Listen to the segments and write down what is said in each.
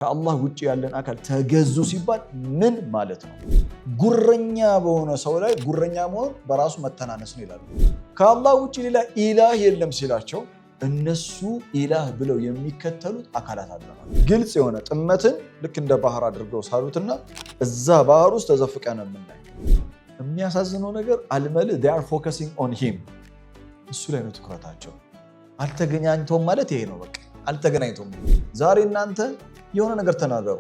ከአላህ ውጪ ያለን አካል ተገዙ ሲባል ምን ማለት ነው? ጉረኛ በሆነ ሰው ላይ ጉረኛ መሆን በራሱ መተናነስ ነው ይላሉ። ከአላህ ውጪ ሌላ ኢላህ የለም ሲላቸው እነሱ ኢላህ ብለው የሚከተሉት አካላት አለ። ግልጽ የሆነ ጥመትን ልክ እንደ ባህር አድርገው ሳሉትና እዛ ባህር ውስጥ ተዘፍቀን የምናይ። የሚያሳዝነው ነገር አልመልእ they are focusing on him እሱ ላይ ነው ትኩረታቸው። አልተገናኝቶም ማለት ይሄ ነው። በቃ አልተገናኝቶም። ዛሬ እናንተ የሆነ ነገር ተናገሩ፣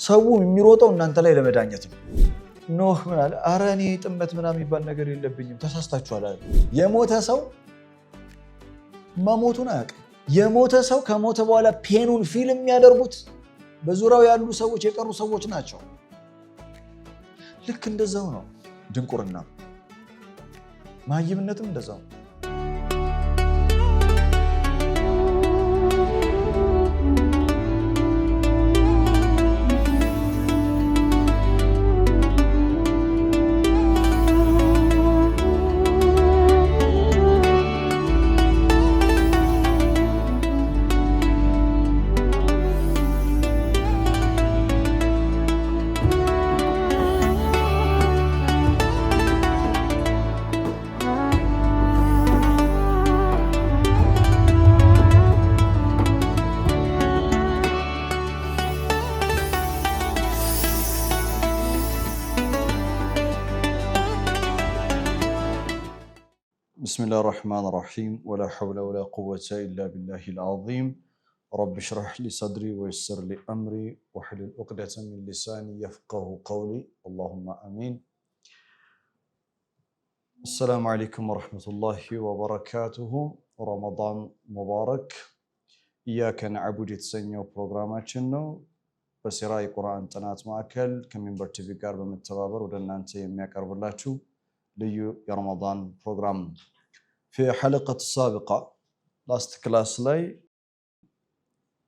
ሰው የሚሮጠው እናንተ ላይ ለመዳኘት ነው። ኖህ ምን አለ? ኧረ እኔ ጥመት ምናምን የሚባል ነገር የለብኝም ተሳስታችኋል አለ። የሞተ ሰው መሞቱን አያውቅም። የሞተ ሰው ከሞተ በኋላ ፔኑን ፊልም የሚያደርጉት በዙሪያው ያሉ ሰዎች የቀሩ ሰዎች ናቸው። ልክ እንደዛው ነው ድንቁርና፣ ማይምነትም እንደዛው። بسم الله الرحمن الرحيم ولا حول ولا قوة إلا بالله العظيم رب اشرح لي صدري ويسر لي أمري واحلل عقدة من لساني يفقه قولي اللهم آمين. السلام عليكم ورحمة الله وبركاته. رمضان مبارك. إياك نعبد የተሰኘው ፕሮግራማችን ነው። በሲራ የቁርአን ጥናት ማዕከል ከሚንበር ቲቪ ጋር በመተባበር ወደ እናንተ የሚያቀርብላችሁ ልዩ የረመዳን ፕሮግራም። في حلقة السابقة لاست كلاس لاي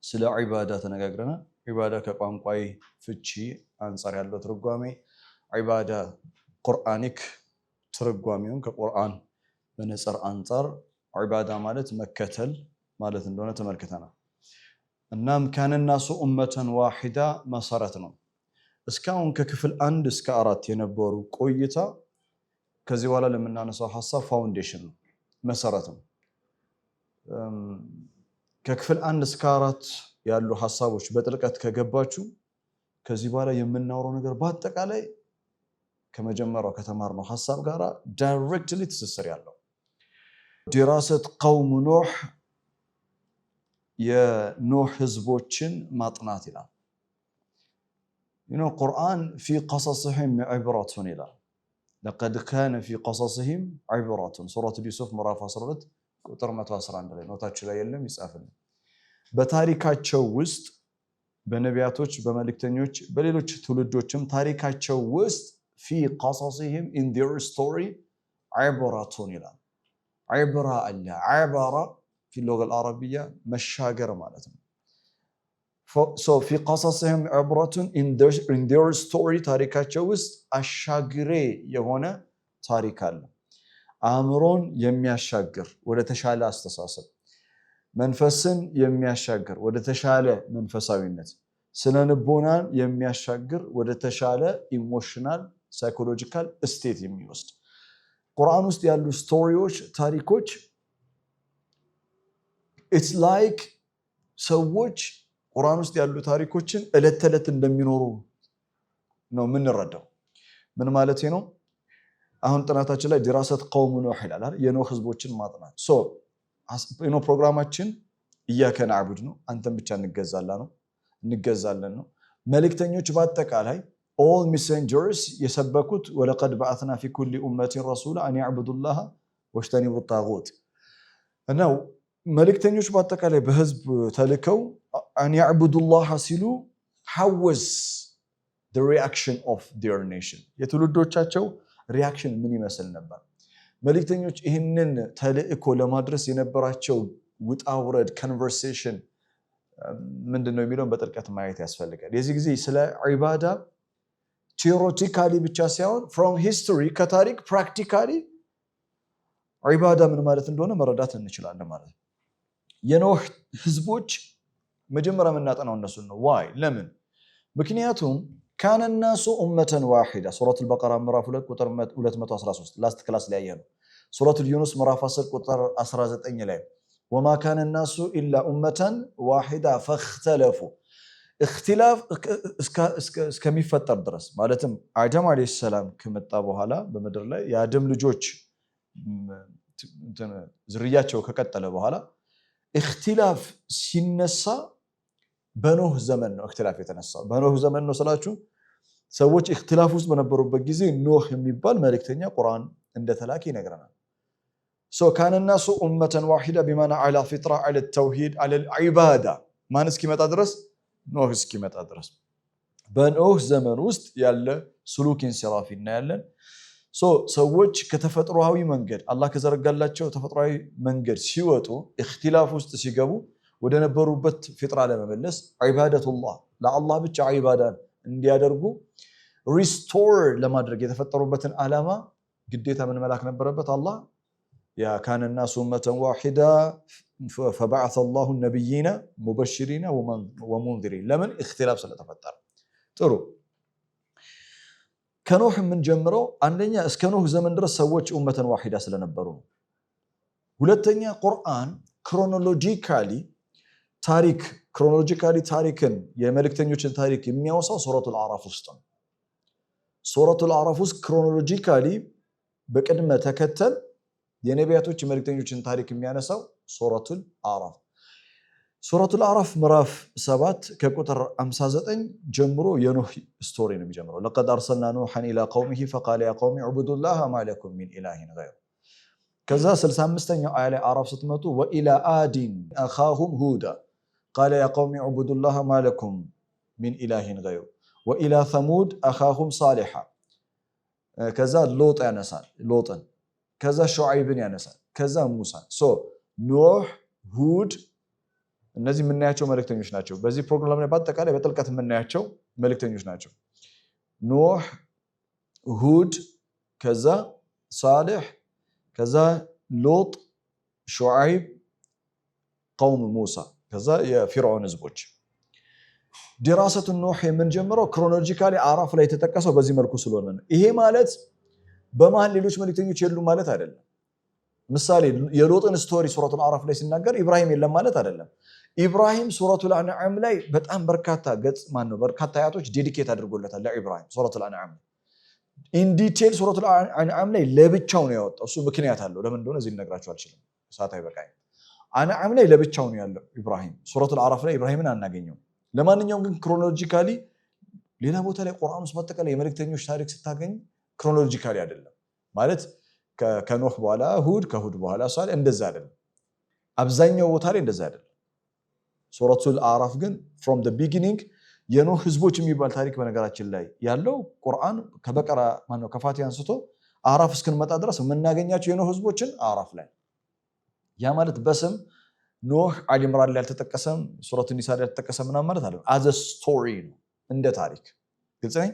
سلا عبادة تنقاقرنا عبادة كقوانقواي فتشي أنصار يالو ترقوامي عبادة قرآنك ترقواميون كقرآن بنصر أنصار عبادة مالت مكتل مالت اندونة تملكتنا النام كان الناس أمة واحدة مسارتنا اسكاون ككفل أند اسكارات ينبورو قويتا كزيوالا لمنا نسو حصة فاونديشن መሰረትም ከክፍል አንድ እስከ 4 ያሉ ሐሳቦች በጥልቀት ከገባችሁ ከዚህ በኋላ የምናወራው ነገር በአጠቃላይ ከመጀመሪያው ከተማርነው ሐሳብ ጋር ዳይሬክትሊ ትስስር ያለው ድራሰት ቀውም ኖህ የኖህ ህዝቦችን ማጥናት ይላል። ቁርአን في قصصهم عبرة ይላል። لقد كان في قصصهم عبرة سورة يوسف مراف 12 ቁጥር 111 ላይ ኖታችሁ ላይ የለም ይጻፍልን። በታሪካቸው ውስጥ በነቢያቶች በመልእክተኞች በሌሎች ትውልዶችም ታሪካቸው ውስጥ في قصصهم in their story عبرة ይላል። عبرة አለ። عبرة في اللغة العربية መሻገር ማለት ነው። So في قصصهم عبرة in their story ታሪካቸው ውስጥ አሻግሬ የሆነ ታሪክ አለ። አእምሮን የሚያሻግር ወደ ተሻለ አስተሳሰብ፣ መንፈስን የሚያሻግር ወደ ተሻለ መንፈሳዊነት፣ ስነ ልቦናን የሚያሻግር ወደ ተሻለ ኢሞሽናል ሳይኮሎጂካል ስቴት የሚወስድ ቁርአን ውስጥ ያሉ ስቶሪዎች ታሪኮች it's like ሰዎች ቁርአን ውስጥ ያሉ ታሪኮችን እለት ተለት እንደሚኖሩ ነው የምንረዳው። ምን ማለት ነው? አሁን ጥናታችን ላይ ድራሰት ቀውም ኖህ ይላል አይደል? የኖህ ህዝቦችን ማጥናት። ፕሮግራማችን ኢያከ ነዕቡድ ነው፣ አንተን ብቻ እንገዛለን ነው። መልእክተኞች በአጠቃላይ all messengers የሰበኩት ወለቀድ በአትና في كل أمة رسولا أن يعبدوا الله واجتنبوا الطاغوت ነው። መልእክተኞች በአጠቃላይ በህዝብ ተልከው أن يعبدوا الله ሲሉ how was the reaction of their nation የትውልዶቻቸው ሪአክሽን ምን ይመስል ነበር? መልእክተኞች ይህንን ተልእኮ ለማድረስ የነበራቸው ውጣውረድ ኮንቨርሴሽን ምንድነው የሚለውን በጥልቀት ማየት ያስፈልጋል። የዚህ ጊዜ ስለ ዒባዳ ቲዮሬቲካሊ ብቻ ሳይሆን from history ከታሪክ ፕራክቲካሊ ዒባዳ ምን ማለት እንደሆነ መረዳት እንችላለን ማለት ነው። የኖህ ህዝቦች መጀመሪያ የምናጠናው እነሱን ነው ዋይ ለምን ምክንያቱም كان الناس أمة واحدة سورة البقرة ምዕራፍ 2 ቁጥር 213 ላስት ክላስ ላይ ያየነው سورة اليونس ምዕራፍ 10 ቁጥር 19 ላይ وما كان الناس إلا أمة واحدة فاختلفوا اختلاف እስከሚፈጠር ድረስ ማለትም አደም አለይሂ ሰላም ከመጣ በኋላ በመድር ላይ የአደም ልጆች ዝርያቸው ከቀጠለ በኋላ اختلاف ሲነሳ በኖህ ዘመን ነው اختلاف የተነሳው በኖህ ዘመን ነው ስላችሁ ሰዎች اختلاف ውስጥ በነበሩበት ጊዜ ኖህ የሚባል መልእክተኛ ቁርአን እንደተላከ ይነግረናል كان الناس أمة واحدة بمعنى على فطرة على التوحيد على العبادة ما እስኪመጣ ድረስ ኖህ እስኪመጣ ድረስ በኖህ ዘመን ውስጥ ያለ ስሉክ ኢንሲራፍ እናያለን ሰዎች ከተፈጥሯዊ መንገድ አላህ ከዘረጋላቸው ተፈጥሯዊ መንገድ ሲወጡ اختلاف ውስጥ ሲገቡ ወደ ነበሩበት ፍጥራ ለመመለስ ዒባደቱላህ ለአላህ ብቻ ዒባዳን እንዲያደርጉ ሪስቶር ለማድረግ የተፈጠሩበትን ዓላማ ግዴታ ምን መላክ ነበረበት አላህ ያ ካነ الناس أمة واحدة فبعث الله النبيين مبشرين ومنذرين ለምን اختلاف ስለተፈጠረ ጥሩ ከኖህ ምን ጀምሮ አንደኛ እስከ ኖህ ዘመን ድረስ ሰዎች ኡመተን ዋሂዳ ስለነበሩ ሁለተኛ ቁርአን ክሮኖሎጂካሊ ታሪክን የመልእክተኞችን ታሪክ የሚያወሳው ሱረቱል አዕራፍ ውስጥ ነው ሱረቱል አዕራፍ ውስጥ ክሮኖሎጂካሊ በቅድመ ተከተል የነቢያቶች የመልእክተኞችን ታሪክ የሚያነሳው ሱረቱል አዕራፍ ሱረቱል አዕራፍ ምዕራፍ 7 ከቁጥር 59 ጀምሮ የኖህ ስቶሪ ነው የሚጀምረው لقد ارسلنا نوحا الى قومه فقال يا قوم اعبدوا الله ما لكم من اله غيره ከዛ 65ኛው አያ ላይ አዕራፍ ስትመጡ وإلى عاد اخاهم هودا قال يا قوم اعبدوا الله ما لكم من اله غيره وإلى ثمود اخاهم صالحا ከዛ ሎጥ ያነሳል ሎጥን ከዛ ሹዓይብን ያነሳል ከዛ ሙሳ ኖህ ሁድ እነዚህ የምናያቸው መልእክተኞች ናቸው በዚህ ፕሮግራም ላይ በአጠቃላይ በጥልቀት የምናያቸው መልእክተኞች ናቸው ኖህ ሁድ ከዛ ሳሌሕ ከዛ ሎጥ ሹዓይብ ቀውም ሙሳ ከዛ የፊርዓውን ህዝቦች ድራሰቱ ኖህ የምንጀምረው ክሮኖሎጂካሊ አዕራፍ ላይ የተጠቀሰው በዚህ መልኩ ስለሆነ ነው ይሄ ማለት በመሃል ሌሎች መልእክተኞች የሉም ማለት አይደለም ምሳሌ የሎጥን ስቶሪ ሱረቱል አዕራፍ ላይ ሲናገር ኢብራሂም የለም ማለት አይደለም ኢብራሂም ሱረቱል አንዓም ላይ በጣም በርካታ ገጽ በርካታ አያቶች ዴዲኬት አድርጎለታል ለኢብራሂም ሱረቱል አንዓም ኢን ዲቴል ሱረቱል አንዓም ላይ ለብቻው ነው ያወጣው እሱ ምክንያት አለው ለምን እንደሆነ እዚህ ልነግራችሁ አልችልም ሰዓት አይበቃኝ አንዓም ላይ ለብቻው ነው ያለው ኢብራሂም ሱረቱል አዕራፍ ላይ ኢብራሂምን አናገኘው ለማንኛውም ግን ክሮኖሎጂካሊ ሌላ ቦታ ላይ ቁርአን ውስጥ በአጠቃላይ የመልእክተኞች ታሪክ ስታገኝ ክሮኖሎጂካሊ አይደለም ማለት ከኖህ በኋላ ሁድ ከሁድ በኋላ ሳሌሕ እንደዛ አይደለም አብዛኛው ቦታ ላይ እንደዛ አይደለም ሱረቱል አዕራፍ ግን from the beginning የኖህ ህዝቦች የሚባል ታሪክ በነገራችን ላይ ያለው ቁርአን ከበቀራ ከፋቲሃ አንስቶ አዕራፍ እስክንመጣ ድረስ የምናገኛቸው የኖህ ህዝቦችን አዕራፍ ላይ ያ ማለት በስም ኖህ አሊ ኢምራን ላይ አልተጠቀሰም ሱረቱ ኒሳ ላይ አልተጠቀሰም ምናምን ማለት አይደለም as a story ነው እንደ ታሪክ ግልጽ ነኝ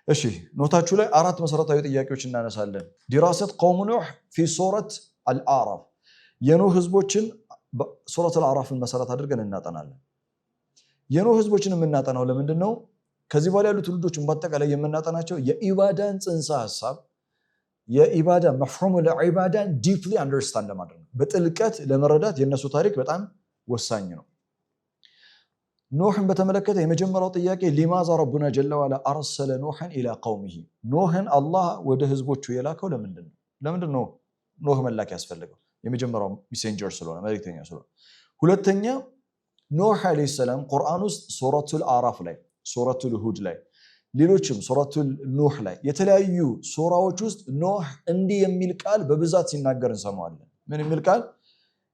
እሺ ኖታችሁ ላይ አራት መሰረታዊ ጥያቄዎች እናነሳለን ዲራሰት ቀውም ኑህ في ሱረት አልአዕራፍ የኖህ ህዝቦችን ሱረት አልአዕራፍን መሰረት አድርገን እናጠናለን የኖህ ህዝቦችን የምናጠናው ለምንድን ነው ከዚህ በኋላ ያሉት ትውልዶችን በአጠቃላይ የምናጠናቸው የኢባዳን ጽንሰ ሐሳብ የኢባዳ መፍሁም ለኢባዳን ዲፕሊ አንደርስታንድ ለማድረግ በጥልቀት ለመረዳት የነሱ ታሪክ በጣም ወሳኝ ነው ኖህን በተመለከተ የመጀመሪያው ጥያቄ ሊማዛ ረቡና ጀለ ወዐላ አርሰለ ኖህን ኢላ ቀውሚሂ ኖህን አላህ ወደ ህዝቦቹ የላከው ለምንድን ነው ኖህ መላክ ያስፈልገው የመጀመሪያው ሜሴንጀር ስለሆነ መልእክተኛ ስለሆነ ሁለተኛ ኖህ አለይሂ ሰላም ቁርአን ውስጥ ሱረቱል አዕራፍ ላይ ሱረቱል ሁድ ላይ ሌሎችም ሱረቱል ኑህ ላይ የተለያዩ ሱራዎች ውስጥ ኖህ እንዲህ የሚል ቃል በብዛት ሲናገር እንሰማዋለን ምን የሚል ቃል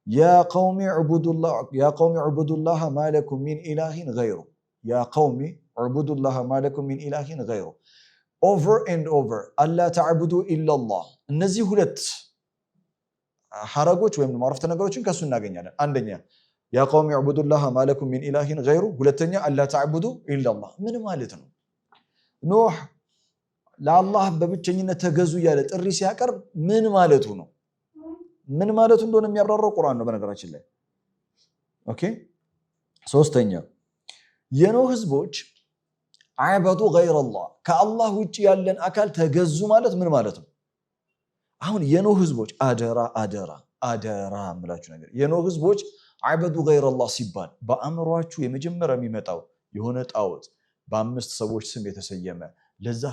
ያ ቀውሚ ዕቡዱላህ ማ ለኩም ሚን ኢላሂን ገይሩ ያ ቀውሚ ዕቡዱላህ ማ ለኩም ሚን ኢላሂን ገይሩ ኦቨር ኤንድ ኦቨር አላ ተዕቡዱ ኢላላህ እነዚህ ሁለት ሐረጎች ወይም ማረፍተ ነገሮችን ከሱ እናገኛለን አንደኛ ያ ቀውሚ ዕቡዱላህ ማ ለኩም ሚን ኢላሂን ገይሩ ሁለተኛ አላ ተዕቡዱ ኢላላህ ምን ማለት ነው ኖህ ለአላህ በብቸኝነት ተገዙ ያለ ጥሪ ሲያቀርብ ምን ማለቱ ነው ምን ማለቱ እንደሆነ የሚያብራራው ቁርአን ነው በነገራችን ላይ ኦኬ ሶስተኛ የኖህ ህዝቦች አዕበዱ ገይረላህ ከአላህ ውጪ ያለን አካል ተገዙ ማለት ምን ማለት ነው? አሁን የኖህ ህዝቦች አደራ እምላችሁ ነገር የኖህ ህዝቦች አዕበዱ ገይረላህ ሲባል በአእምሯችሁ የመጀመሪያ የሚመጣው የሆነ ጣዖት በአምስት ሰዎች ስም የተሰየመ ለዛ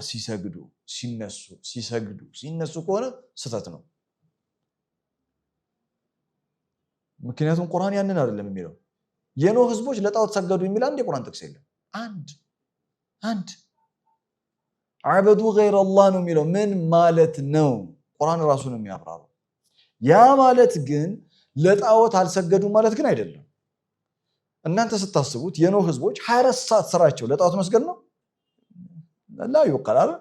ሲነሱ ከሆነ ስተት ነው። ምክንያቱም ቁርአን ያንን አይደለም የሚለው። የኖህ ህዝቦች ለጣዖት ሰገዱ የሚል አንድ የቁርአን ጥቅስ የለም። አንድ አዕበዱ ገይረላህ ነው የሚለው። ምን ማለት ነው? ቁርአን ራሱን የሚያብራራው ያ ማለት ግን ለጣዖት አልሰገዱም ማለት ግን አይደለም። እናንተ ስታስቡት የኖህ ህዝቦች 24 ሰዓት ስራቸው ለጣዖት መስገድ ነው? ላ ይወቀላል።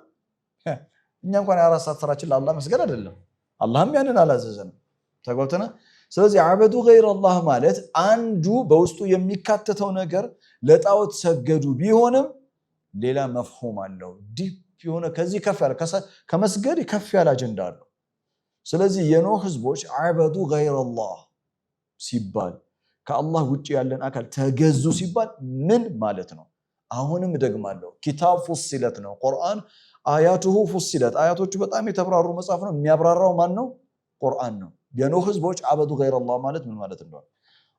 እኛ እንኳን 24 ሰዓት ስራችን ለአላህ መስገድ አይደለም። አላህም ያንን አላዘዘንም። ተጓብተና ስለዚህ አዕበዱ ገይረላህ ማለት አንዱ በውስጡ የሚካተተው ነገር ለጣዖት ሰገዱ ቢሆንም ሌላ መፍሁም አለው። ዲፕ የሆነ ከዚህ ከፍ ያለ ከመስገድ ከፍ ያለ አጀንዳ አለው። ስለዚህ የኖህ ህዝቦች አዕበዱ ገይረላህ ሲባል ከአላህ ውጪ ያለን አካል ተገዙ ሲባል ምን ማለት ነው? አሁንም ደግማለሁ፣ ኪታብ ፉሲለት ነው ቁርአን። አያቱሁ ፉሲለት አያቶቹ በጣም የተብራሩ መጽሐፍ ነው። የሚያብራራው ማን ነው? ቁርአን ነው። የኖህ ህዝቦች አዕበዱ ገይረላህ ማለት ምን ማለት እንደሆነ።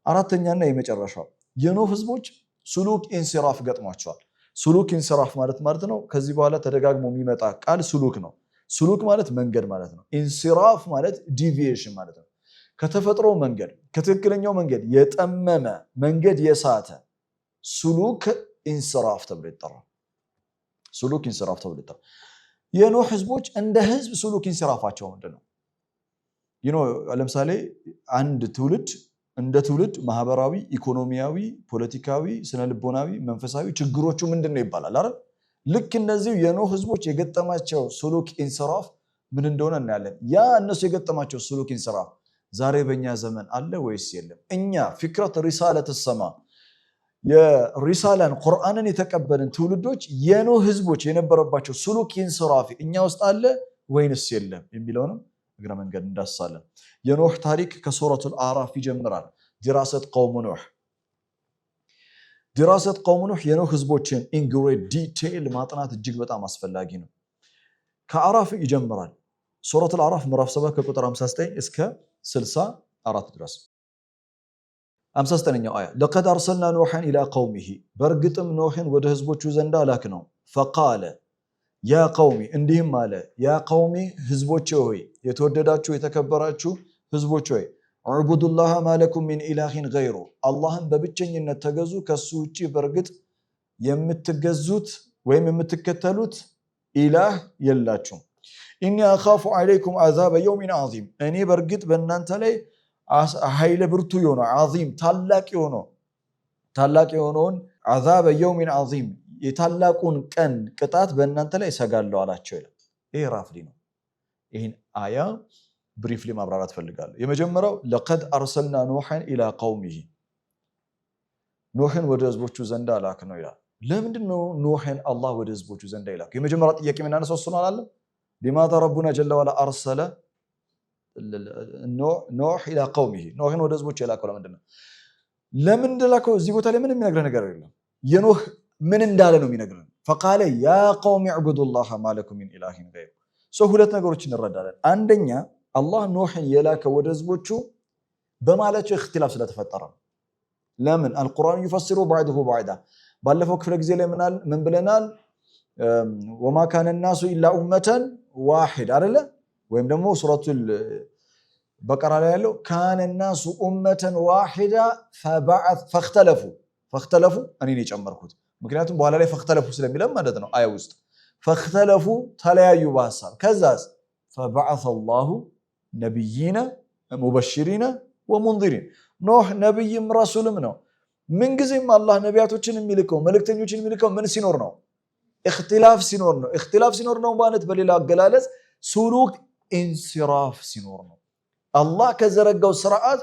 አራተኛና የመጨረሻው የኖህ ህዝቦች ሱሉክ ኢንሲራፍ ገጥሟቸዋል። ሱሉክ ኢንሲራፍ ማለት ነው ከዚህ በኋላ ተደጋግሞ የሚመጣ ቃል ሱሉክ ነው። ሱሉክ ማለት መንገድ ማለት ነው። ኢንሲራፍ ማለት ዲቪዬሽን ማለት ነው። ከተፈጥሮ መንገድ ከትክክለኛው መንገድ የጠመመ መንገድ የሳተ ሱሉክ ኢንሲራፍ ተብሎ ይጠራል። ሱሉክ ኢንሲራፍ ተብሎ ይጠራል። የኖህ ህዝቦች እንደ ህዝብ ሱሉክ ኢንሲራፋቸው ምንድነው? ለምሳሌ አንድ ትውልድ እንደ ትውልድ ማህበራዊ፣ ኢኮኖሚያዊ፣ ፖለቲካዊ፣ ስነልቦናዊ፣ መንፈሳዊ ችግሮቹ ምንድነው ይባላል አይደል? ልክ እነዚህ የኖህ ህዝቦች የገጠማቸው ሱሉክ ኢንሲራፍ ምን እንደሆነ እናያለን። ያ እነሱ የገጠማቸው ሱሉክ ኢንሲራፍ ዛሬ በእኛ ዘመን አለ ወይስ የለም? እኛ ፊክረት ሪሳለት ሰማ የሪሳላን ቁርአንን የተቀበልን ትውልዶች የኖህ ህዝቦች የነበረባቸው ሱሉክ ኢንሲራፍ እኛ ውስጥ አለ ወይንስ የለም የሚለውንም እግረ መንገድ እንዳሳለን። የኖህ ታሪክ ከሱረቱል አዕራፍ ይጀምራል። ዲራሰት ቀውሙ ኑህ የኖህ ህዝቦችን ኢንግሬት ዲቴይል ማጥናት እጅግ በጣም አስፈላጊ ነው። ከአዕራፍ ይጀምራል። ሱረቱል አዕራፍ ምዕራፍ 7 ከቁጥር 59 እስከ 64 ድረስ 59ኛው አያ ለቀድ አርሰልና ኑሐን ኢላ ቀውሚሂ በእርግጥም ኖህን ወደ ህዝቦቹ ዘንዳ ላክ ነው። ፈቃለ ያ ቀውሚ እንዲህም አለ፣ ያ ቀውሚ ህዝቦቼ ሆይ፣ የተወደዳችሁ የተከበራችሁ ህዝቦች ሆይ፣ ዕቡዱላህ ማለኩም ሚን ኢላሂን ገይሩ አላህን በብቸኝነት ተገዙ፣ ከሱ ውጪ በእርግጥ የምትገዙት ወይም የምትከተሉት ኢላህ የላችሁም። ኢኒ አኻፉ ዐለይኩም አዛበ የውሚን ዐዚም እኔ በእርግጥ በእናንተ ላይ ኃይለ ብርቱ የሆነው ዐዚም ታላቅ የሆነውን አዛበ የውሚን ዐዚም የታላቁን ቀን ቅጣት በእናንተ ላይ እሰጋለሁ አላቸው ይላል። ይሄ ራፍሊ ነው። ይህን አያ ብሪፍሊ ማብራራት ፈልጋለሁ። የመጀመሪያው ለቀድ አርሰልና ኑሐን ኢላ ቀውሚሂ ኑህን ወደ ህዝቦቹ ዘንዳ ላክ ነው ይላል። ለምንድን ነው ኑህን አላህ ወደ ህዝቦቹ ዘንዳ ይላክ? የመጀመሪያ ጥያቄ የምናነሳው እሱ ነው አላለም? ሊማዛ ረቡና ጀለ ወዐላ አርሰለ ኑህ ኢላ ቀውሚሂ ኑህን ወደ ህዝቦቹ የላከው ለምንድን ነው? ለምን እንደላከው እዚህ ቦታ ላይ ምንም የሚነግረን ነገር የለም። የኑህ ምን እንዳለ ነው የሚነግረን። ፈቃለ ያ ቀውሚ ዕቡዱላህ ማለኩም ሚን ኢላሂን ገይሩ ሁለት ነገሮች እንረዳለን። አንደኛ አላህ ኑህን የላከው ወደ ህዝቦቹ በማለቸው እክትላፍ ስለተፈጠረ ነው። ለምን አልቁርአን ይፈስሩ ባዕዱሁ ባዕዳ ባለፈው ክፍለ ጊዜ ላይ ምን ብለናል? ወማ ካነ ናሱ ኢላ ኡመተን ዋሂድ አይደለ? ወይም ደግሞ ሱረቱል በቀራ ላይ ያለው ካነ ናሱ ኡመተን ዋሂዳ ፈክተለፉ እኔ ነው የጨመርኩት። ምክንያቱም በኋላ ላይ ፈክተለፉ ስለሚለም ማለት ነው አያ ውስጥ ፈክተለፉ ተለያዩ በሐሳብ። ከዛስ ፈበዐሰ አላሁ ነቢይነ ሙበሽሪነ ወሙንዚሪን ኖህ ነቢይም ረሱልም ነው። ምንጊዜም አላህ ነቢያቶችን የሚልከው መልእክተኞችን የሚልከው ምን ሲኖር ነው? እክትላፍ ሲኖር ነው። እክትላፍ ሲኖር ነው ማለት በሌላ አገላለጽ ሱሉክ ኢንሲራፍ ሲኖር ነው። አላህ ከዘረጋው ስርዓት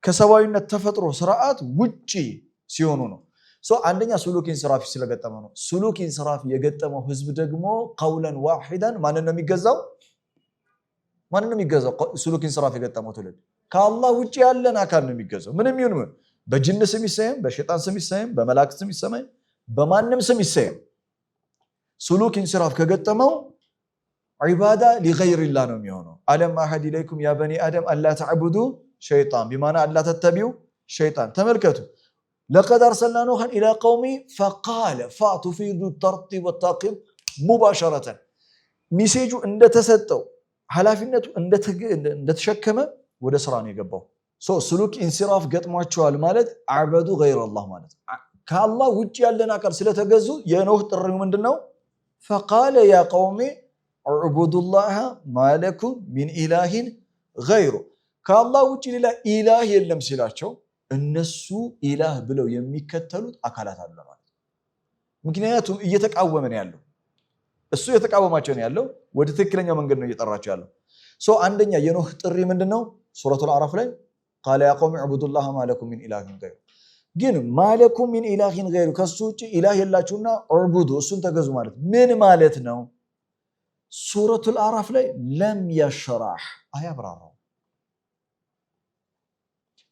ከሰባዊነት ተፈጥሮ ስርዓት ውጪ ሲሆኑ ነው። አንደኛ ሱሉክ ኢንሲራፍ ስለገጠመው ነው። ሱሉክ ኢንሲራፍ የገጠመው ህዝብ ደግሞ ቀውለን ዋሂዳን ማንን ነው የሚገዛው? ሱሉክ ኢንሲራፍ የገጠመው ትውልድ ከአላህ ውጪ ያለን አካል ነው የሚገዛው። ምንም ይሁን ምን በጅን ስም ይሰየም በሸይጣን ስም ይሰየም በመላእክት ስም ይሰየም በማንም ስም ይሰየም ሱሉክ ኢንሲራፍ ከገጠመው ዒባዳ ሊገይሪላህ ነው የሚሆነው አለም አሐድ ኢለይኩም ያ በኒ አደም አላ ተዕቡዱ ሸይጣን ቢማና አላ ተተቢዑ ሸይጣን ተመልከቱ لقد أرسلنا نوحا إلى قومه فقال فاتفيد الترتيب والتعقيب مباشرة ميسيجو عند تسطو ኃላፊነቱ እንደተሸከመ ወደ ስራ ነው የገባው سلوك انصراف ገጥሟቸዋል ማለት አዕበዱ غير الله ማለት ከአላህ ውጪ ያለን አካል ስለተገዙ የኖህ ጥሪው ምንድነው فقال يا قوم اعبدوا الله ما لكم من إله غيره ከአላህ ውጪ ሌላ ኢላህ የለም ሲላቸው እነሱ ኢላህ ብለው የሚከተሉት አካላት አሉ ማለት ምክንያቱም እየተቃወመ ነው ያለው እሱ የተቃወማቸው ነው ያለው ወደ ትክክለኛው መንገድ ነው እየጠራቸው ያለው አንደኛ የኖህ ጥሪ ምንድነው ሱረቱል አዕራፍ ላይ قال يا قوم اعبدوا الله ما لكم من إله غيره ግን ما لكم من إله غيره ከሱ ውጪ ኢላህ የላችሁና እዕቡዱ እሱን ተገዙ ማለት ምን ማለት ነው ሱረቱል አዕራፍ ላይ ለም يشرح አያብራራው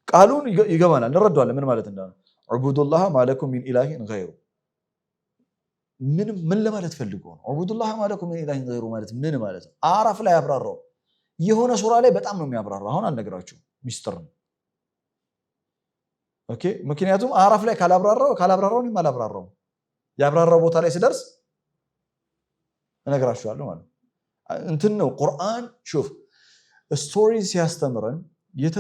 ቃሉን ይገባናል እንረዳዋለን ምን ማለት እንደሆነ እዕቡዱላህ ማለኩም ሚን ኢላሂን ገይሩ ምን ለማለት ፈልጎ ነው እዕቡዱላህ ማለኩም ሚን ኢላሂን ገይሩ ማለት ምን ማለት ነው አዕራፍ ላይ ያብራራው የሆነ ሱራ ላይ በጣም ነው የሚያብራራው አሁን አልነግራችሁ ሚስጥር ነው ኦኬ ምክንያቱም አዕራፍ ላይ ካላብራራው ነው ማላብራራው ያብራራው ቦታ ላይ ሲደርስ እነግራችኋለሁ ማለት እንትን ነው ቁርአን ሹፍ ስቶሪ ሲያስተምረን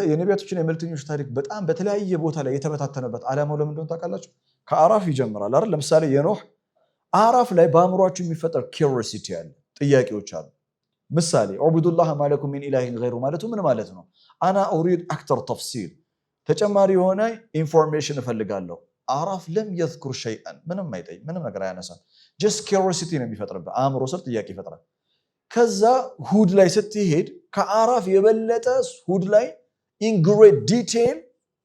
የነቢያቶችና የመልእክተኞች ታሪክ በጣም በተለያየ ቦታ ላይ የተበታተነበት ዓላማው ለምን እንደሆነ ታውቃላችሁ ከአዕራፍ ይጀምራል አይደል ለምሳሌ የኖህ አዕራፍ ላይ በአእምሯችሁ የሚፈጠር ኪዩሪዮሲቲ አለ ጥያቄዎች አሉ ምሳሌ ዑቡዱላህ ማለኩም ሚን ኢላሂን ገይሩ ማለቱ ምን ማለት ነው አና ኡሪድ አክተር ተፍሲል ተጨማሪ የሆነ ኢንፎርሜሽን እፈልጋለሁ አዕራፍ ለም يذكر شيئا ምንም ነገር አያነሳም just curiosity ነው የሚፈጥርበት አእምሮ ስር ጥያቄ ይፈጥራል ከዛ ሁድ ላይ ስትሄድ ከአዕራፍ የበለጠ ሁድ ላይ in great detail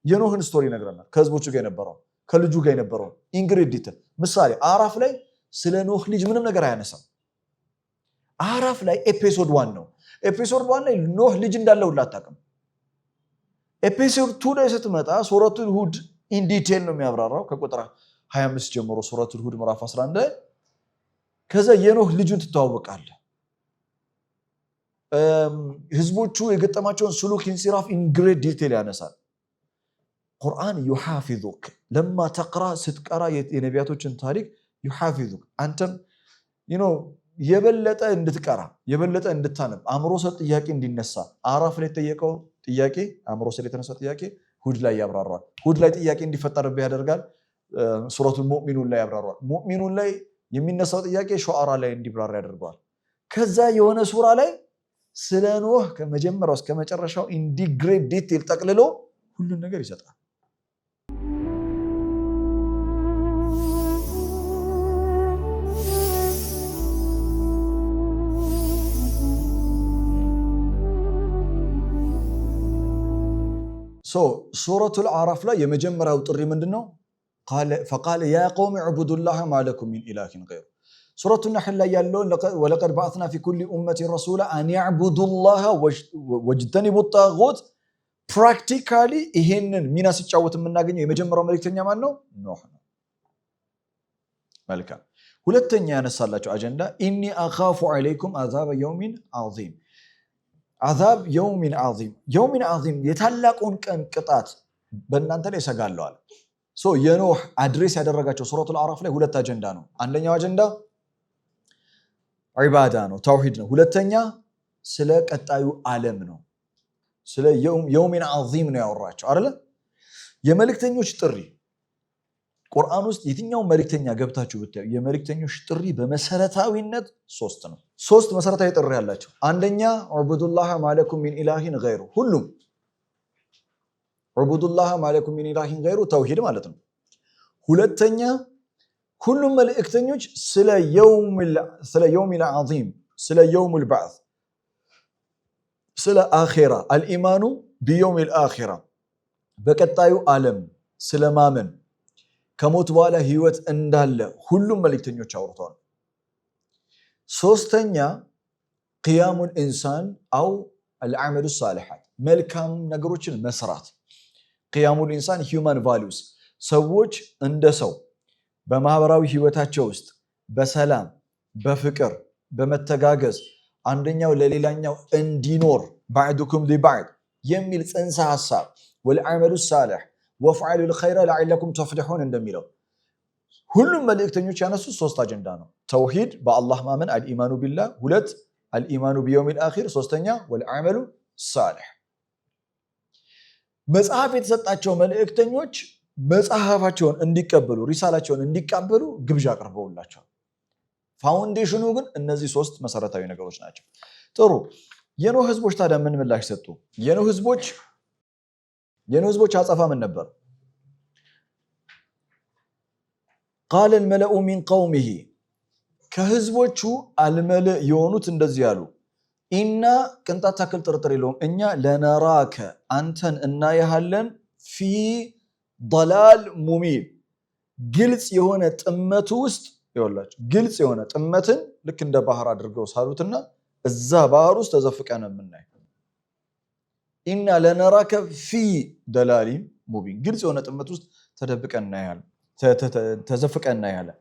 የኖህን ስቶሪ ይነግረናል ከህዝቦቹ ጋር የነበረው ከልጁ ጋር የነበረው in great detail ምሳሌ አዕራፍ ላይ ስለ ኖህ ልጅ ምንም ነገር አያነሳም አዕራፍ ላይ ኤፒሶድ 1 ነው ኤፒሶድ 1 ላይ ኖህ ልጅ እንዳለው አታውቅም ኤፒሶድ 2 ላይ ስትመጣ ሱረቱል ሁድ in detail ነው የሚያብራራው ከቁጥር 25 ጀምሮ ሱረቱል ሁድ ምዕራፍ 11 ላይ ከዛ የኖህ ልጁን ትተዋወቃለህ ህዝቦቹ የገጠማቸውን ሱሉክ ኢንሲራፍ in great detail ያነሳል ቁርአን يحافظك لما تقرا ስትቀራ የነቢያቶችን ታሪክ يحافظك አንተም የበለጠ እንድትቀራ የበለጠ እንድታነብ አእምሮ ሰጥ ጥያቄ እንዲነሳ አዕራፍ ላይ ተጠየቀው ጥያቄ አእምሮ ሰጥ የተነሳ ጥያቄ ሁድ ላይ ያብራራል ሁድ ላይ ጥያቄ እንዲፈጠርብህ ያደርጋል ሱረቱል ሙእሚኑን ላይ ያብራራል ሙእሚኑን ላይ የሚነሳው ጥያቄ ሹዓራ ላይ እንዲብራራ ያደርጋል ከዛ የሆነ ሱራ ላይ ስለ ኖህ ከመጀመሪያው እስከ መጨረሻው in great detail ጠቅልሎ ሁሉን ነገር ይሰጣል ሱረቱል አዕራፍ ላይ የመጀመሪያው ጥሪ ምንድነው فقال يا قوم اعبدوا الله ما لكم من إله غيره سورة النحل ላይ ያለው ولقد بعثنا في كل أمة رسولا أن يعبدوا الله واجتنبوا الطاغوت practically ይሄንን ሚና ሲጫወት የምናገኘው የመጀመሪያው መልእክተኛ ማን ነው ኖህ ነው መልካም ሁለተኛ ያነሳላችሁ አጀንዳ إني أخاف عليكم عذاب يوم عظيم عذاب يوم عظيم يوم عظيم የታላቁን ቀን ቅጣት በእናንተ ላይ ሰጋለሁ አለ የኖህ አድሬስ ያደረጋቸው ሱረቱል አዕራፍ ላይ ሁለት አጀንዳ ነው አንደኛው አጀንዳ ዒባዳ ነው ተውሂድ ነው ሁለተኛ ስለ ቀጣዩ ዓለም ነው ስለ የውሚን ዓዚም ነው ያወራቸው አይደል የመልእክተኞች ጥሪ ቁርአን ውስጥ የትኛው መልእክተኛ ገብታችሁ ብታዩ የመልእክተኞች ጥሪ በመሰረታዊነት ሶስት ነው ሶስት መሰረታዊ ጥሪ ያላቸው አንደኛ ዑቡዱላህ ማለኩም ሚን ኢላሂን ገይሩ ሁሉም ዑቡዱላህ ማለኩም ሚን ኢላሂን ገይሩ ተውሂድ ማለት ነው ሁለተኛ ሁሉም መልእክተኞች ስለ የውሚል ዓዚም ስለ የውሙል በዕዝ ስለ አኺራ አልኢማኑ ቢየውሚል አኺራ በቀጣዩ ዓለም ስለማመን ከሞት በኋላ ህይወት እንዳለ ሁሉም መልእክተኞች አውርተዋል ሶስተኛ ቂያሙል ኢንሳን አው አልዓመሉ ሷሊሃት መልካም ነገሮችን መስራት ቂያሙል ኢንሳን ሂውማን ቫሉስ ሰዎች እንደ ሰው በማህበራዊ ህይወታቸው ውስጥ በሰላም በፍቅር በመተጋገዝ አንደኛው ለሌላኛው እንዲኖር ባዕዱኩም ሊባዕድ የሚል ጽንሰ ሐሳብ ወልዓመሉ ሳሊሕ ወፍዐሉ ልኸይረ ለዐለኩም ተፍሊሑን እንደሚለው ሁሉም መልእክተኞች ያነሱት ሶስት አጀንዳ ነው። ተውሂድ በአላህ ማመን አልኢማኑ ቢላህ፣ ሁለት አልኢማኑ ቢየውሚል አኺር፣ ሶስተኛ ወልዓመሉ ሳሊሕ። መጽሐፍ የተሰጣቸው መልእክተኞች መጽሐፋቸውን እንዲቀበሉ ሪሳላቸውን እንዲቀበሉ ግብዣ አቅርበውላቸዋል። ፋውንዴሽኑ ግን እነዚህ ሶስት መሰረታዊ ነገሮች ናቸው። ጥሩ። የኖህ ህዝቦች ታዲያ ምን ምላሽ ሰጡ? የኖህ ህዝቦች አጸፋ ምን ነበር? ቃለ አልመለኡ ሚን ቀውሚሂ ከህዝቦቹ አልመለእ የሆኑት እንደዚህ ያሉ ኢና ቅንጣት ታክል ጥርጥር የለውም እኛ ለነራከ አንተን እናያሃለን ፊ ضلال ሙሚን ግልጽ የሆነ ጥመቱ ውስጥ ይወላችሁ ግልጽ የሆነ ጥመትን ልክ እንደ ባህር አድርገው ሳሉትና እዛ ባህር ውስጥ ተዘፍቀን የምናይ ኢና ለነራከ ፊ ضلال ሙቢን ግልጽ የሆነ ጥመት ውስጥ ተደብቀን እናያለን ተዘፍቀን እናያለን።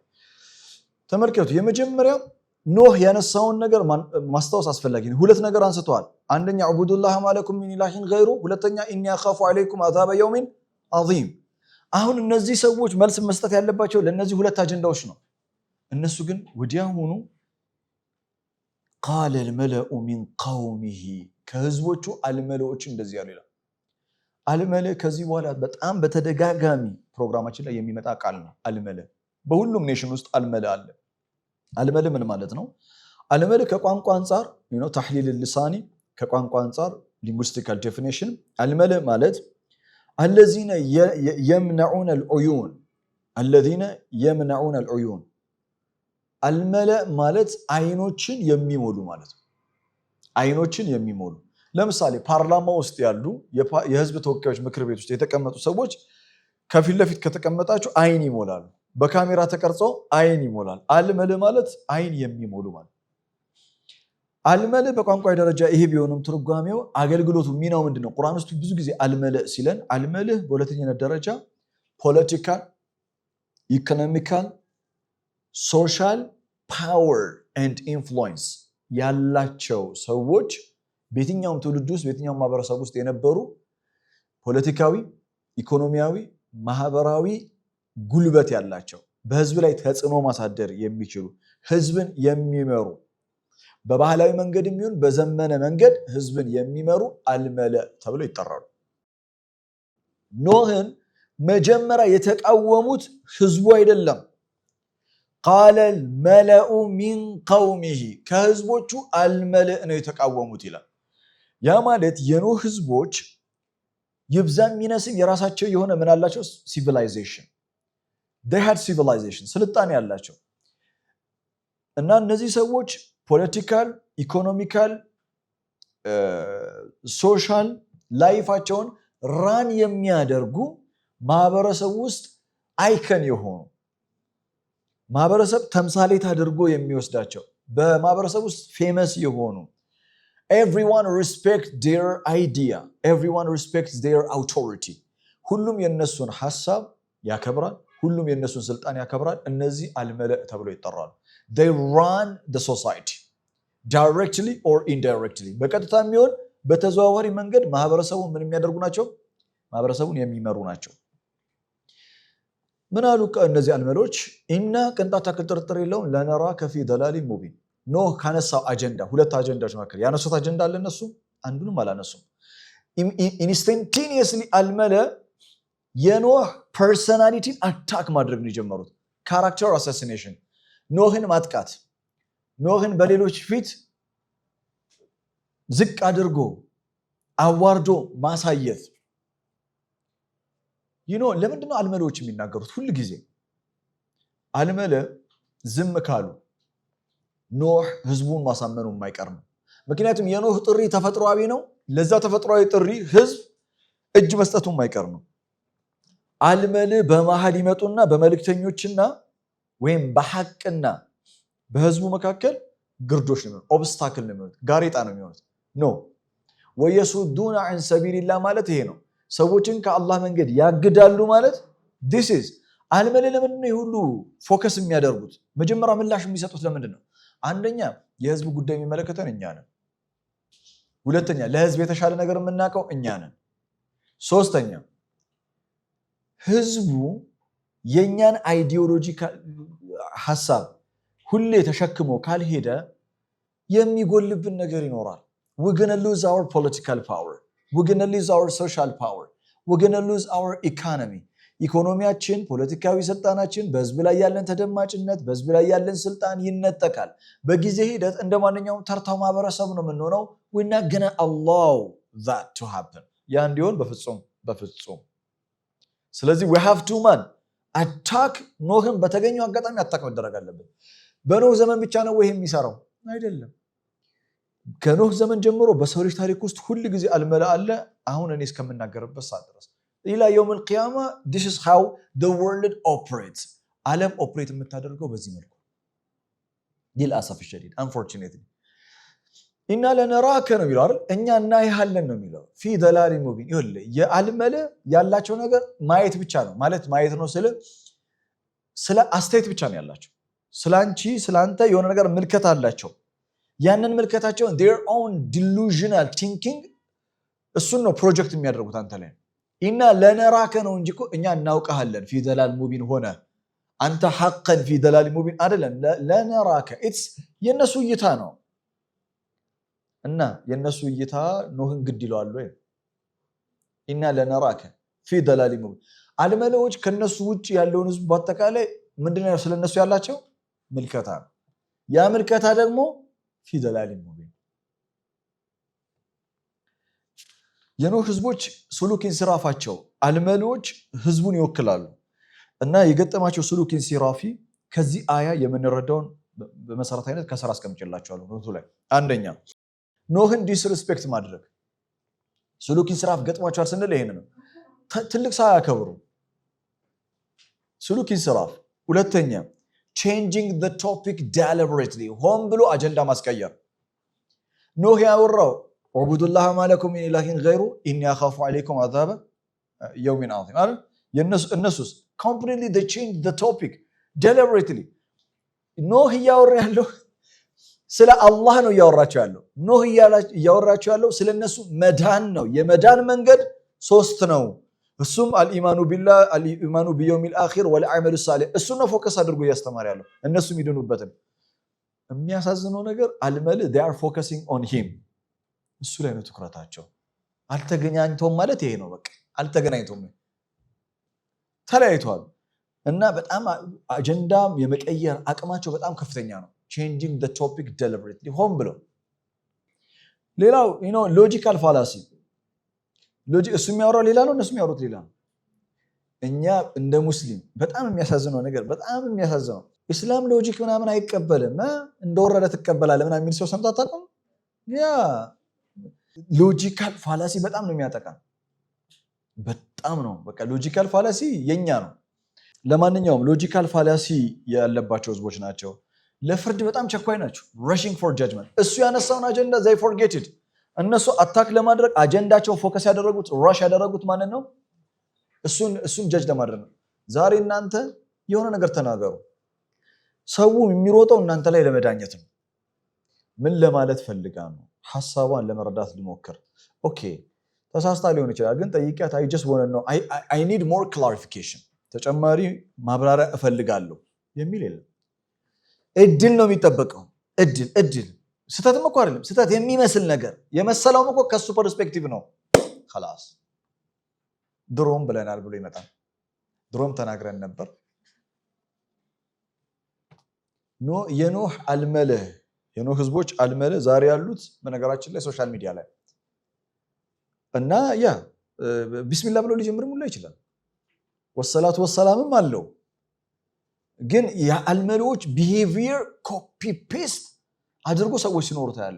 ተመልከቱ፣ የመጀመሪያው ኖህ ያነሳውን ነገር ማስታወስ አስፈላጊ ነው። ሁለት ነገር አንስተዋል። አንደኛ ዕቡዱላህ ማለኩም ሚን ኢላሂን ገይሩ፣ ሁለተኛ ኢኒ አኻፉ ዐለይኩም አዛበ የውሚን ዐዚም። አሁን እነዚህ ሰዎች መልስ መስጠት ያለባቸው ለነዚህ ሁለት አጀንዳዎች ነው። እነሱ ግን ወዲያውኑ ቃለ አልመለኡ ሚን ቀውሚሂ ከህዝቦቹ አልመለዎች እንደዚህ ያሉ ይላል። አልመለ ከዚህ በኋላ በጣም በተደጋጋሚ ፕሮግራማችን ላይ የሚመጣ ቃል ነው። አልመለ በሁሉም ኔሽን ውስጥ አልመለ አለ። አልመለ ምን ማለት ነው? አልመለ ከቋንቋ አንፃር ተሕሊል ልሳኒ ከቋንቋ አንፃር ሊንጉስቲካል ዴፊኒሽን አልመለ ማለት الذين يمنعون العيون አልመለ ማለት አይኖችን የሚሞሉ ማለት ነው። አይኖችን የሚሞሉ ለምሳሌ ፓርላማ ውስጥ ያሉ የህዝብ ተወካዮች ምክር ቤት ውስጥ የተቀመጡ ሰዎች ከፊት ለፊት ከተቀመጣችሁ አይን ይሞላሉ። በካሜራ ተቀርጸው አይን ይሞላል። አልመለ ማለት አይን የሚሞሉ ማለት። አልመለ በቋንቋ ደረጃ ይሄ ቢሆንም ትርጓሜው አገልግሎቱ ሚናው ምንድነው? ቁርአን ውስጥ ብዙ ጊዜ አልመለ ሲለን አልመለ በሁለተኛነት ደረጃ ፖለቲካል፣ ኢኮኖሚካል፣ ሶሻል ፓወር ኤንድ ኢንፍሉዌንስ ያላቸው ሰዎች በየትኛውም ትውልድ ውስጥ በየትኛውም ማህበረሰብ ውስጥ የነበሩ ፖለቲካዊ፣ ኢኮኖሚያዊ፣ ማህበራዊ ጉልበት ያላቸው በህዝብ ላይ ተጽዕኖ ማሳደር የሚችሉ ህዝብን የሚመሩ በባህላዊ መንገድ የሚሆን በዘመነ መንገድ ህዝብን የሚመሩ አልመለ ተብለው ይጠራሉ። ኖህን መጀመሪያ የተቃወሙት ህዝቡ አይደለም። ቃለ አልመለኡ ሚን ቀውሚሂ ከህዝቦቹ አልመለእ ነው የተቃወሙት ይላል። ያ ማለት የኖህ ህዝቦች ይብዛም ይነስም የራሳቸው የሆነ ምን አላቸው? ሲቪላይዜሽን they had civilization ስልጣኔ ያላቸው እና እነዚህ ሰዎች ፖለቲካል፣ ኢኮኖሚካል፣ ሶሻል ላይፋቸውን ራን የሚያደርጉ ማህበረሰብ ውስጥ አይከን የሆኑ ማህበረሰብ ተምሳሌት አድርጎ የሚወስዳቸው በማህበረሰብ ውስጥ ፌመስ የሆኑ everyone respect their idea, everyone respects their authority ሁሉም የነሱን ሐሳብ ያከብራል፣ ሁሉም የነሱን ስልጣን ያከብራል። እነዚህ አልመለእ ተብለው ይጠራሉ። they run the society directly or indirectly በቀጥታ የሚሆን በተዘዋዋሪ መንገድ ማህበረሰቡን ምን የሚያደርጉ ናቸው? ማህበረሰቡን የሚመሩ ናቸው። ምን አሉ እነዚህ አልመሎች? ኢና ቅንጣት ታክል ጥርጥር የለውም ለነራከ ፊ ضلال ሙቢን ኖህ ካነሳው አጀንዳ ሁለት አጀንዳዎች መካከል ያነሱት አጀንዳ አለ። እነሱ አንዱንም አላነሱም። ኢንስታንቴኒየስሊ አልመለ የኖህ ፐርሰናሊቲን አታክ ማድረግ ነው የጀመሩት። ካራክተር አሳሲኔሽን፣ ኖህን ማጥቃት፣ ኖህን በሌሎች ፊት ዝቅ አድርጎ አዋርዶ ማሳየት። ለምንድነው አልመለዎች የሚናገሩት? ሁሉ ጊዜ አልመለ ዝም ካሉ ኖህ ህዝቡን ማሳመኑ የማይቀር ነው። ምክንያቱም የኖህ ጥሪ ተፈጥሯዊ ነው። ለዛ ተፈጥሯዊ ጥሪ ህዝብ እጅ መስጠቱ የማይቀር ነው። አልመል በመሃል ይመጡና በመልእክተኞችና ወይም በሐቅና በህዝቡ መካከል ግርዶሽ ነው፣ ኦብስታክል ነው፣ ጋሬጣ ነው የሚሆኑት። ወየሱዱና ዐን ሰቢልላህ ማለት ይሄ ነው። ሰዎችን ከአላህ መንገድ ያግዳሉ ማለት this is አልመለ ለምንድን ነው ሁሉ ፎከስ የሚያደርጉት? መጀመሪያ ምላሽ የሚሰጡት ለምንድን ነው? አንደኛ የህዝብ ጉዳይ የሚመለከተን እኛ ነን። ሁለተኛ ለህዝብ የተሻለ ነገር የምናውቀው እኛ ነን። ሶስተኛ ህዝቡ የኛን አይዲዮሎጂካል ሐሳብ ሁሌ ተሸክሞ ካልሄደ የሚጎልብን ነገር ይኖራል። we're going to lose our political power, we're going to lose our social power, we're going to lose our economy. ኢኮኖሚያችን፣ ፖለቲካዊ ስልጣናችን፣ በህዝብ ላይ ያለን ተደማጭነት፣ በህዝብ ላይ ያለን ስልጣን ይነጠቃል። በጊዜ ሂደት እንደማንኛውም ተርታው ማህበረሰብ ነው የምንሆነው። we're not going to allow that to happen. ያ እንዲሆን በፍጹም ስለዚህ we have to man attack ኖህን በተገኘው አጋጣሚ አታክ መደረግ አለበት። በኖህ ዘመን ብቻ ነው ወይ የሚሰራው? አይደለም። ከኖህ ዘመን ጀምሮ በሰው ልጅ ታሪክ ውስጥ ሁሉ ጊዜ አልመላ አለ። አሁን እኔ እስከምናገርበት ሰዓት ድረስ ኢላ የውም القيامه this is how the world operates። ዓለም ኦፕሬት የምታደርገው በዚህ መልኩ للاسف الشديد unfortunately ኢና ለነራከ ነው የሚለው አይደል? እኛ እናይሃለን ነው የሚለው في ضلال مبين። ይሁን የአልመለ ያላቸው ነገር ማየት ብቻ ነው ማለት ማየት ነው ስለ አስተያየት ብቻ ነው ያላቸው። ስላንቺ ስላንተ የሆነ ነገር ምልከታ አላቸው። ያንን ምልከታቸውን their own delusional thinking እሱን ነው ፕሮጀክት የሚያደርጉት አንተ ላይ። ኢና ለነራከ ነው እንጂ እኮ እኛ እናውቀሃለን في ضلال مبين ሆነ አንተ حقا في ضلال مبين አይደለም። ለነራከ it's የነሱ እይታ ነው እና የነሱ እይታ ኖህን ግድ ይለዋል ወይ? ኢና ለነራከ في ضلال مبين። አልመለዎች ከነሱ ውጪ ያለውን ህዝብ በአጠቃላይ ምንድነው ስለነሱ ያላቸው ምልከታ ነው። ያ ምልከታ ደግሞ في ضلال مبين። የኖህ ህዝቦች ሱሉክ ኢንሲራፋቸው አልመሎች ህዝቡን ይወክላሉ እና የገጠማቸው ሱሉክ ኢንሲራፊ ከዚህ አያ የምንረዳውን በመሰረታዊነት ከስራ አስቀምጬላችኋለሁ ኖቱ ላይ። አንደኛ ኖህን ዲስሪስፔክት ማድረግ ሱሉክ ኢንሲራፍ ገጥሟቸዋል ስንል ይሄን ነው። ትልቅ ሰው ያከብሩ ሱሉክ ኢንሲራፍ። ሁለተኛ changing the topic deliberately ሆን ብሎ አጀንዳ ማስቀየር። ኖህ ያወራው ወቡዱላህ ማለኩም ሚን ኢላሂን ገይሩ ኢኒ አኻፉ አለይኩም አዛበ የውሚን ዐዚም አይደል? እነሱስ completely they changed the topic deliberately። ኖህ እያወራ ያለው ስለ አላህ ነው እያወራቸው ያለው። ኖህ እያወራቸው ያለው ስለ እነሱ መዳን ነው። የመዳን መንገድ ሶስት ነው። እሱም አልኢማኑ ቢላህ አልኢማኑ ቢየውሚል አኺር ወልዐመሉ ሷሊህ። እሱ ነው ፎከስ አድርጎ እያስተማረ ያለው እነሱ የሚድኑበትን። የሚያሳዝነው ነገር አልመል they are focusing on him እሱ ላይ ነው ትኩረታቸው። አልተገናኝቶም ማለት ይሄ ነው። በቃ አልተገናኝቶም ተለያይተዋል እና በጣም አጀንዳ የመቀየር አቅማቸው በጣም ከፍተኛ ነው። changing the topic deliberately ሆን ብሎ። ሌላው ሎጂካል ፋላሲ እሱ የሚያወራው ሌላ ነው፣ እነሱ የሚያወሩት ሌላ ነው። እኛ እንደ ሙስሊም በጣም የሚያሳዝነው ነገር በጣም የሚያሳዝነው ኢስላም ሎጂክ ምናምን አይቀበልም እንደወረደ ትቀበላለህ ምናምን የሚል ሰው ሰምተህ አታውቅም? ያ ሎጂካል ፋላሲ በጣም ነው የሚያጠቃ። በጣም ነው በቃ ሎጂካል ፋላሲ የኛ ነው። ለማንኛውም ሎጂካል ፋላሲ ያለባቸው ህዝቦች ናቸው። ለፍርድ በጣም ቸኳይ ናቸው። rushing for judgment። እሱ ያነሳውን አጀንዳ they forget it። እነሱ አታክ ለማድረግ አጀንዳቸው ፎከስ ያደረጉት ራሽ ያደረጉት ማንን ነው? እሱን ጀጅ ለማድረግ ነው። ዛሬ እናንተ የሆነ ነገር ተናገሩ፣ ሰው የሚሮጠው እናንተ ላይ ለመዳኘት ነው። ምን ለማለት ፈልጋ ነው? ሐሳቧን ለመረዳት ልሞክር። ኦኬ ተሳስታ ሊሆን ይችላል፣ ግን ጠይቂያት I just want to know I need more clarification ተጨማሪ ማብራሪያ እፈልጋለሁ የሚል የለም። እድል ነው የሚጠበቀው። እድል ስተትም እኮ አይደለም፣ ስተት የሚመስል ነገር የመሰለውም እኮ ከሱ ፐርስፔክቲቭ ነው። خلاص ድሮም ብለናል ብሎ ይመጣል። ድሮም ተናግረን ነበር። የኖህ አልመለህ የኖህ ህዝቦች አልመለህ ዛሬ ያሉት በነገራችን ላይ ሶሻል ሚዲያ ላይ እና ያ ቢስሚላህ ብሎ ሊጀምርም ሁላ ይችላል። ወሰላቱ ወሰላምም አለው። ግን የአልመሎች ቢሄቪየር ኮፒ ፔስት አድርጎ ሰዎች ሲኖሩ ታያለ።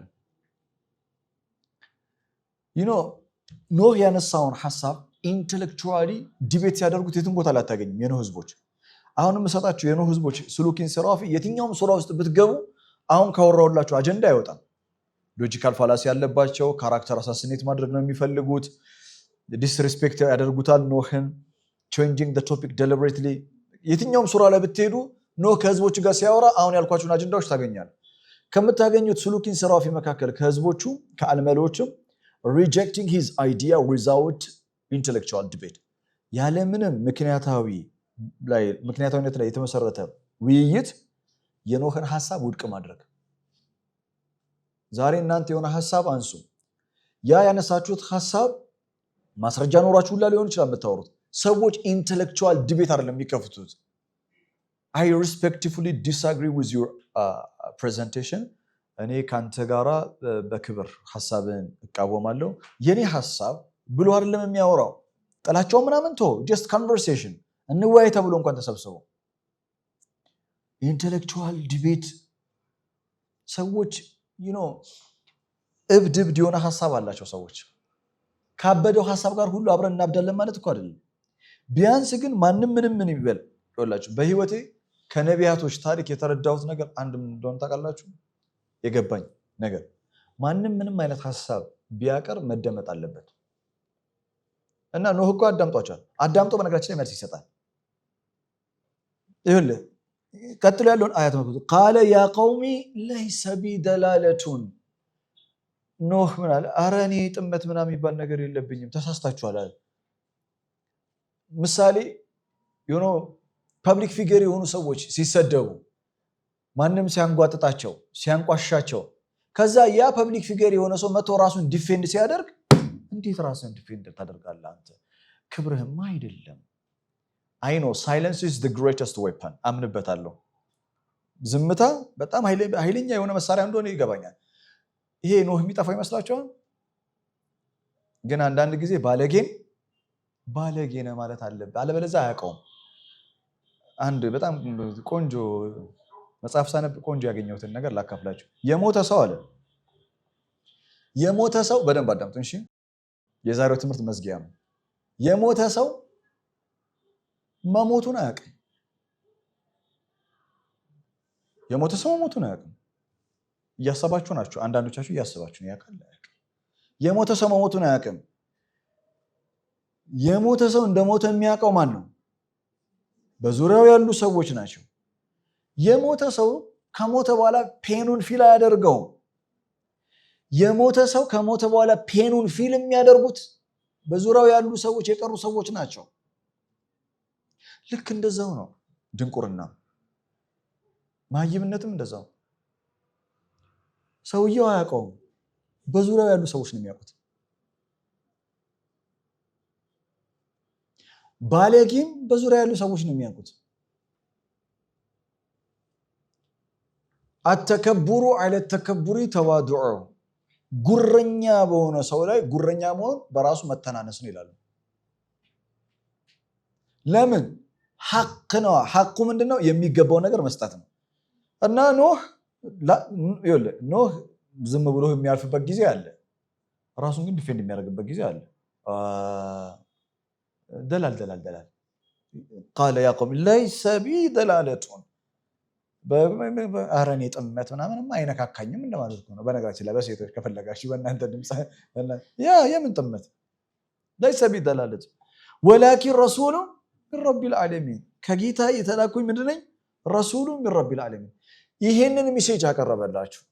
ኖህ ያነሳውን ሐሳብ ኢንተሌክቹዋሊ ዲቤት ሲያደርጉት የትም ቦታ ላይ አታገኝም። የኖህ ህዝቦች አሁንም ሰጣችሁ የኖህ ህዝቦች ሱሉኪን ሲራፊ የትኛውም ሱራ ውስጥ ብትገቡ አሁን ካወራውላችሁ አጀንዳ አይወጣም። ሎጂካል ፋላሲ ያለባቸው ካራክተር አሳሲኔት ማድረግ ነው የሚፈልጉት። ዲስሪስፔክት ያደርጉታል ኖህን changing the topic deliberately የትኛውም ሱራ ላይ ብትሄዱ ኖህ ከህዝቦቹ ጋር ሲያወራ አሁን ያልኳችሁን አጀንዳዎች ታገኛል ከምታገኙት ስሉኪን ስራው መካከል ከህዝቦቹ ከአልመሎቹም rejecting his idea without intellectual debate ያለ ምንም ምክንያታዊነት ላይ የተመሰረተ ውይይት የኖህን ሐሳብ ውድቅ ማድረግ ዛሬ እናንተ የሆነ ሐሳብ አንሱ ያ ያነሳችሁት ሐሳብ ማስረጃ ኖራችሁ ሁላ ሊሆን ይችላል የምታወሩት ሰዎች ኢንተሌክቹዋል ዲቤት አይደለም የሚከፍቱት I respectfully disagree with your presentation እኔ ካንተ ጋራ በክብር ሐሳብን እቃወማለሁ የኔ ሐሳብ ብሎ አይደለም የሚያወራው ጠላቸው ምናምን just conversation እንወያይ ተብሎ እንኳን ተሰብስበው ኢንተሌክቹዋል ዲቤት ሰዎች እብድ የሆነ ሐሳብ አላቸው ሰዎች ካበደው ሐሳብ ጋር ሁሉ አብረን እናብዳለን ማለት እኮ አይደለም ቢያንስ ግን ማንንም ምን ይበል ይወላችሁ በህይወቴ ከነቢያቶች ታሪክ የተረዳሁት ነገር አንድ ምን እንደሆነ ታውቃላችሁ የገባኝ ነገር ማንንም ምንም አይነት ሐሳብ ቢያቀር መደመጥ አለበት እና ኖህ እኮ አዳምጦ በነገራችን ላይ መልስ ይሰጣል ይኸውልህ ቀጥሎ ያለውን አያት ነው قال يا قوم ليس بي دلاله ኖህ ምን አለ አረኔ ጥመት ምናምን ይባል ነገር የለብኝም ተሳስታችኋል አለ ምሳሌ ፐብሊክ ፊገር የሆኑ ሰዎች ሲሰደቡ ማንንም ሲያንጓጥጣቸው ሲያንቋሻቸው ከዛ ያ ፐብሊክ ፊገር የሆነ ሰው መቶ ራሱን ዲፌንድ ሲያደርግ እንዴት ራስን ዲፌንድ ታደርጋለህ አንተ ክብርህማ አይደለም I know silence is the greatest weapon አምንበታለሁ ዝምታ በጣም ኃይለኛ የሆነ መሳሪያ እንደሆነ ይገባኛል ይሄ ኖህ የሚጠፋው ይመስላችኋል ግን አንዳንድ ጊዜ ባለጌ ነው ማለት አለበት አለበለዚያ አያውቀውም አንድ በጣም ቆንጆ መጽሐፍ ሳነብ ቆንጆ ያገኘሁትን ነገር ላካፍላችሁ የሞተ ሰው በደንብ አዳምጡኝ እሺ የዛሬው ትምህርት መዝጊያ ነው የሞተ ሰው መሞቱን አያውቅም እያሰባችሁ ናችሁ አንዳንዶቻችሁ እያሰባችሁ ነው ያውቃል የሞተ ሰው መሞቱን አያውቅም የሞተ ሰው እንደሞተ የሚያውቀው ማን ነው በዙሪያው ያሉ ሰዎች ናቸው የሞተ ሰው ከሞተ በኋላ ፔኑን ፊል አያደርገውም የሞተ ሰው ከሞተ በኋላ ፔኑን ፊል የሚያደርጉት በዙሪያው ያሉ ሰዎች የቀሩ ሰዎች ናቸው ልክ እንደዛው ነው ድንቁርና ማይምነትም እንደዛው ሰውየው አያውቀውም በዙሪያው ያሉ ሰዎች ነው የሚያውቁት ባለጌም በዙሪያው ያሉ ሰዎች ነው የሚያውቁት አተከብሩ على التكبر ተዋዱዑ ጉረኛ በሆነ ሰው ላይ ጉረኛ መሆን በራሱ መተናነስ ነው ይላሉ ለምን ሐቁ ምንድነው የሚገባው ነገር መስጠት ነው እና ኖህ ዝም ብሎ የሚያልፍበት ጊዜ አለ ራሱን ግን ዲፌንድ የሚያደርግበት ጊዜ አለ دلال قال يا قوم ليس بي دلالة አረኔ ጥመት ምናምን አይነካካኝም እንደማለት ነው በነገራችን ላይ በሴቶች ከፈለጋችሁ በእናንተ ድምጽ የምን ጥመት ليس بي دلالة ولكن رسول من رب العالمين ከጌታ የተላኩኝ ምንድነኝ رسول من رب العالمين ይሄንን ሜሴጅ አቀረበላችሁ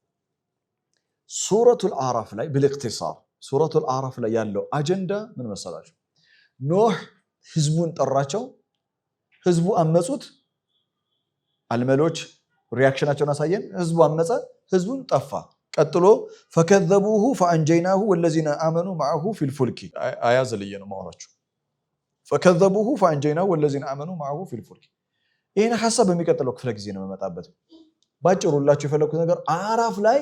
ሱረቱል አዕራፍ ላይ بالاختصار ሱረቱል አዕራፍ ላይ ያለው አጀንዳ ምን መሰላችሁ ኖህ ህዝቡን ጠራቸው ህዝቡ አመጹት አልመሎች ሪአክሽናቸውን አሳየን ህዝቡ አመጸ ህዝቡን ጠፋ ቀጥሎ فكذبوه فانجيناه والذين امنوا معه في الفلك አያዘልየ ነው ማወራችሁ فكذبوه فانجيناه والذين امنوا معه في الفلك ይሄን ሐሳብ በሚቀጥለው ክፍለ ጊዜ ነው መመጣበት ባጭሩላችሁ የፈለኩት ነገር አዕራፍ ላይ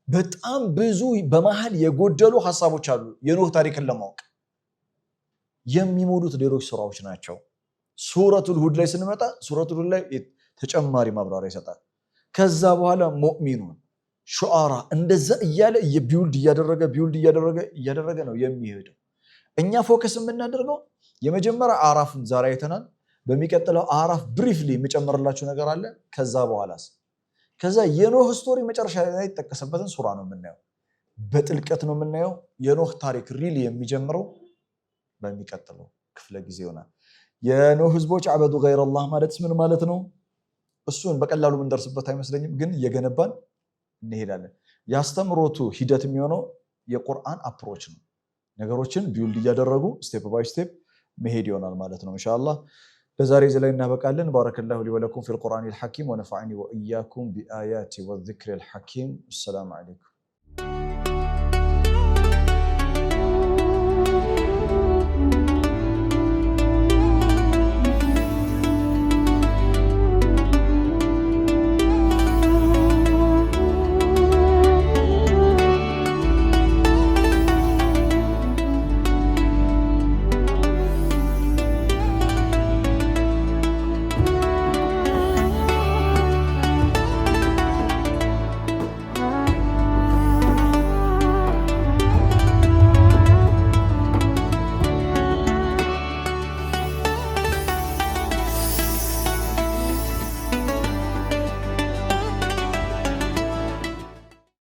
በጣም ብዙ በመሃል የጎደሉ ሐሳቦች አሉ የኖህ ታሪክን ለማወቅ የሚሞሉት ሌሎች ሱራዎች ናቸው ሱረቱል ሁድ ላይ ስንመጣ ሱረቱል ሁድ ላይ ተጨማሪ ማብራሪያ ይሰጣል ከዛ በኋላ ሙእሚኑን ሹዓራ እንደዛ እያለ የቢውልድ እያደረገ ነው የሚሄደው እኛ ፎከስ የምናደርገው የመጀመሪያ አዕራፍን ዛሬ አይተናል በሚቀጥለው አዕራፍ ብሪፍሊ የሚጨምርላችሁ ነገር አለ ከዛ የኖህ ስቶሪ መጨረሻ ላይ ተጠቀሰበትን ሱራ ነው የምናየው በጥልቀት ነው የምናየው የኖህ ታሪክ ሪሊ የሚጀምረው በሚቀጥለው ክፍለ ጊዜ ይሆናል። የኖህ ህዝቦች አበዱ ገይረላህ ማለት ምን ማለት ነው? እሱን በቀላሉ የምንደርስበት አይመስለኝም፣ ግን እየገነባን እንሄዳለን። ያስተምሮቱ ሂደት የሚሆነው የቁርአን አፕሮች ነው። ነገሮችን ቢውልድ እያደረጉ ስቴፕ ባይ ስቴፕ መሄድ ይሆናል ማለት ነው ኢንሻአላህ። ለዛሬ እዚህ ላይ እናበቃለን። ባረከላሁ ሊ ወለኩም ፊል ቁርአኒል ሐኪም ወነፈዐኒ ወኢያኩም ቢአያቲ ወዚክሪል ሐኪም። ሰላም አለይኩም።